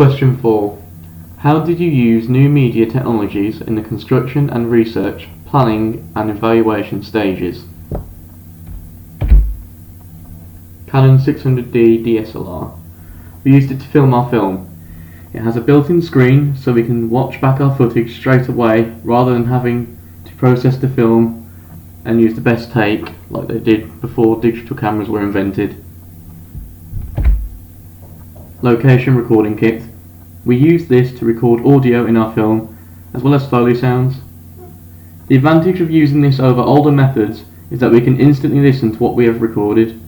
Question 4. How did you use new media technologies in the construction and research, planning and evaluation stages? Canon 600D DSLR. We used it to film our film. It has a built-in screen so we can watch back our footage straight away rather than having to process the film and use the best take like they did before digital cameras were invented. Location recording kit. We use this to record audio in our film as well as Foley sounds. The advantage of using this over older methods is that we can instantly listen to what we have recorded.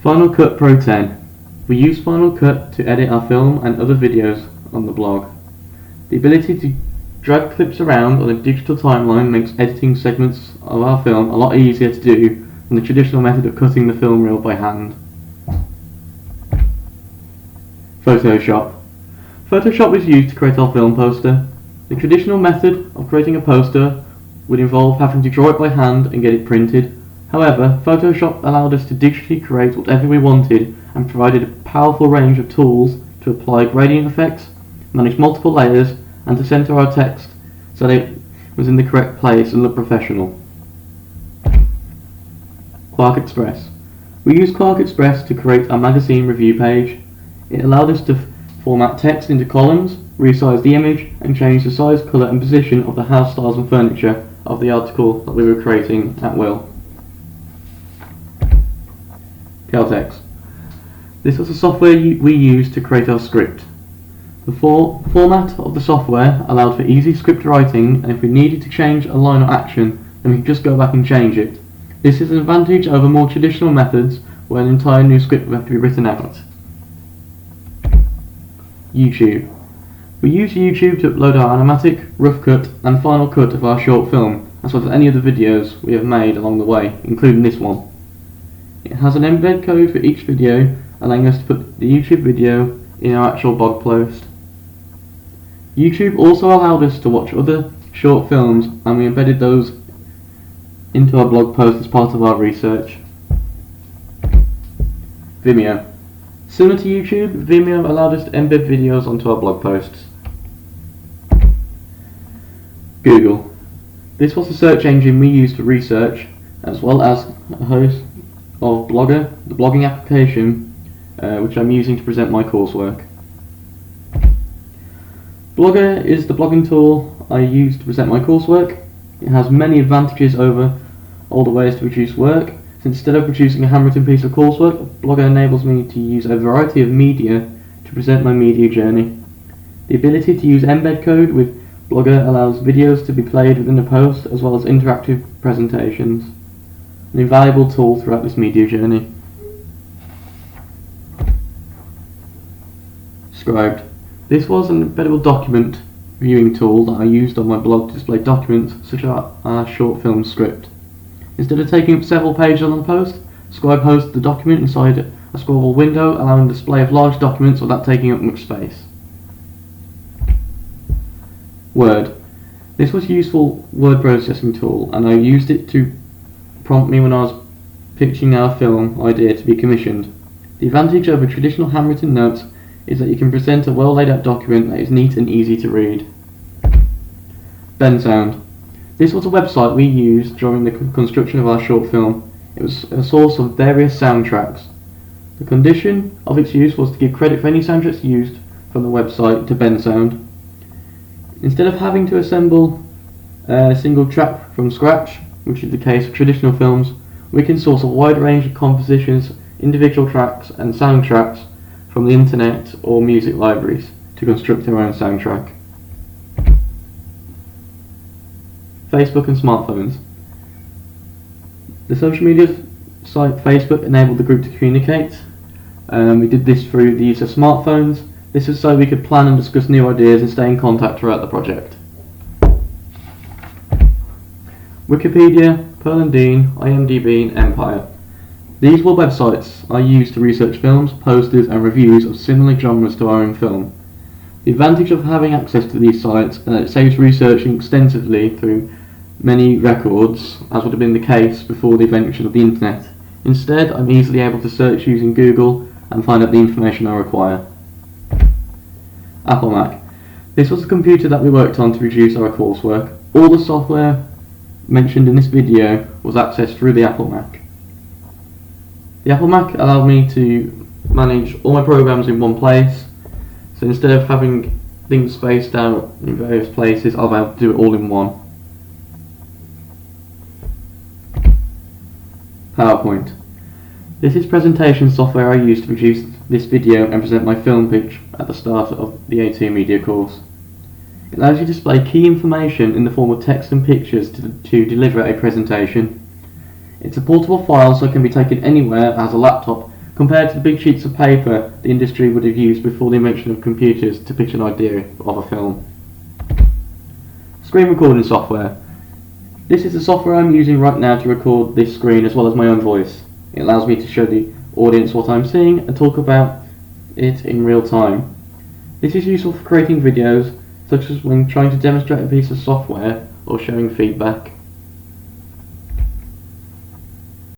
Final Cut Pro 10. We use Final Cut to edit our film and other videos on the blog. The ability to drag clips around on a digital timeline makes editing segments of our film a lot easier to do than the traditional method of cutting the film reel by hand. Photoshop. Photoshop is used to create our film poster. The traditional method of creating a poster would involve having to draw it by hand and get it printed. However, Photoshop allowed us to digitally create whatever we wanted and provided a powerful range of tools to apply gradient effects, manage multiple layers, and to center our text so that it was in the correct place and looked professional. QuarkXPress. We used QuarkXPress to create our magazine review page. It allowed us to format text into columns, resize the image, and change the size, colour and position of the house styles and furniture of the article that we were creating at will. Celtx. This was the software we used to create our script. The format of the software allowed for easy script writing, and if we needed to change a line or action, then we could just go back and change it. This is an advantage over more traditional methods where an entire new script would have to be written out. YouTube. We use YouTube to upload our animatic, rough cut and final cut of our short film, as well as any other videos we have made along the way, including this one. It has an embed code for each video, allowing us to put the YouTube video in our actual blog post. YouTube also allowed us to watch other short films, and we embedded those into our blog post as part of our research. Vimeo. Similar to YouTube, Vimeo allowed us to embed videos onto our blog posts. Google. This was the search engine we used for research, as well as a host of Blogger, the blogging application, which I'm using to present my coursework. Blogger is the blogging tool I use to present my coursework. It has many advantages over older ways to produce work. So instead of producing a handwritten piece of coursework, Blogger enables me to use a variety of media to present my media journey. The ability to use embed code with Blogger allows videos to be played within a post as well as interactive presentations. An invaluable tool throughout this media journey. Scribd. This was an embeddable document viewing tool that I used on my blog to display documents such as our short film script. Instead of taking up several pages on the post, Scribd hosts the document inside a scrollable window, allowing the display of large documents without taking up much space. Word. This was a useful word processing tool, and I used it to prompt me when I was pitching our film idea to be commissioned. The advantage over traditional handwritten notes is that you can present a well laid out document that is neat and easy to read. Bensound. This was a website we used during the construction of our short film. It was a source of various soundtracks. The condition of its use was to give credit for any soundtracks used from the website to Bensound. Instead of having to assemble a single track from scratch, which is the case of traditional films, we can source a wide range of compositions, individual tracks and soundtracks from the internet or music libraries to construct our own soundtrack. Facebook and smartphones. The social media site Facebook enabled the group to communicate. We did this through the use of smartphones. This is so we could plan and discuss new ideas and stay in contact throughout the project. Wikipedia, Pearl and Dean, IMDb and Empire. These were websites I used to research films, posters and reviews of similar genres to our own film. The advantage of having access to these sites is that it saves researching extensively through many records, as would have been the case before the invention of the internet. Instead, I'm easily able to search using Google and find out the information I require. Apple Mac. This was the computer that we worked on to produce our coursework. All the software mentioned in this video was accessed through the Apple Mac. The Apple Mac allowed me to manage all my programs in one place, so instead of having things spaced out in various places, I'll be able to do it all in one. PowerPoint. This is presentation software I use to produce this video and present my film pitch at the start of the A2 Media course. It allows you to display key information in the form of text and pictures to deliver a presentation. It's a portable file, so it can be taken anywhere as a laptop, compared to the big sheets of paper the industry would have used before the invention of computers to pitch an idea of a film. Screen recording software. This is the software I'm using right now to record this screen as well as my own voice. It allows me to show the audience what I'm seeing and talk about it in real time. This is useful for creating videos, such as when trying to demonstrate a piece of software or showing feedback.